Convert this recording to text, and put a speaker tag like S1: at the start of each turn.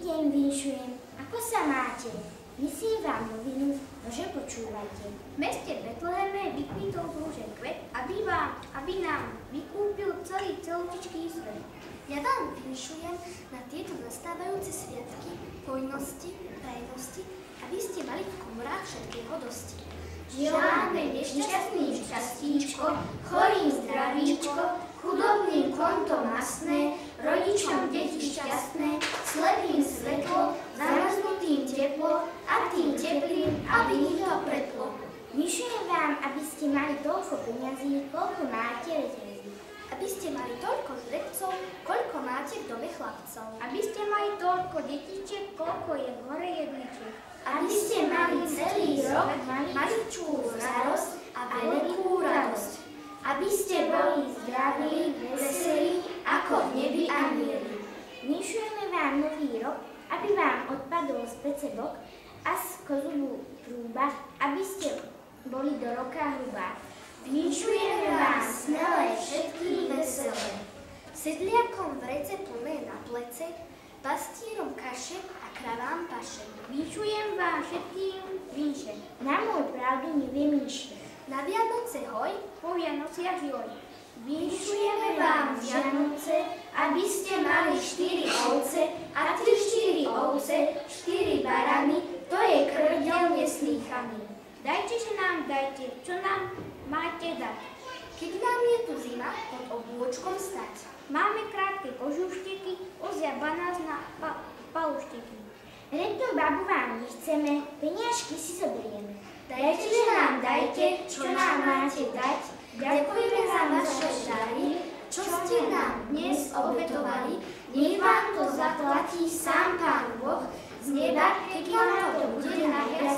S1: deň vinšujem. Ako sa máte? Nesiem vám novinu, že počúvajte.
S2: V meste Betleheme vykvitol rúžen kvet, aby nám vykúpil celý celúčičký svet.
S3: Ja vám vinšujem na tieto nastávajúce sviatky, hojnosti, prajnosti, aby ste mali v komorách všetkého dosti.
S1: Želáme nešťastným šťastíčko, chorým zdravíčko, chudobným konto masné, rodičom deti šťastné, slepým svetlo, zamrznutým teplo a tým teplým, aby ich to pretlo. Vyšujem vám, aby ste mali toľko peňazí, koľko máte rezervy.
S3: Aby ste mali toľko žrebcov, koľko máte v dome chlapcov.
S2: Aby ste mali toľko detičiek, koľko je v hore jedličiek.
S1: Aby ste mali celý rok maličkú starosť a veľkú radosť. Aby ste boli zdraví, veselí, ako v nebi anjeli. Vyšujeme vám nový rok, aby vám odpadol z pece bok a z kozubú trúba, aby ste boli do roka hrubá. Vyšujeme vám smelé všetky veselé.
S3: Sedliakom vrece plné na plece, pastírom kaše a kravám paše.
S2: Vyšujem vám všetkým vinše.
S1: Na môj pravdu nevie myše.
S3: Na Vianoce hoj,
S2: Po Vianociach joj.
S1: Vyšujeme vám Vianoce, aby ste mali 4 ovce a tie 4 ovce, 4 barany, to je krdel neslýchaný.
S2: Dajte, že nám dajte, čo nám máte dať.
S3: keď nám je tu zima pod obôčkom stať.
S2: Máme krátke kožušteky, ozja banás na palušteky.
S1: Rednú babu vám nechceme, peniažky si zoberieme.
S3: Dajte, že nám dajte, čo nám máte dať. Ďakujeme za vaše dary, čo ste nám dnes obetovali. Nech vám to zaplatí sám Pán Boh z neba, keď vám to bude nahrať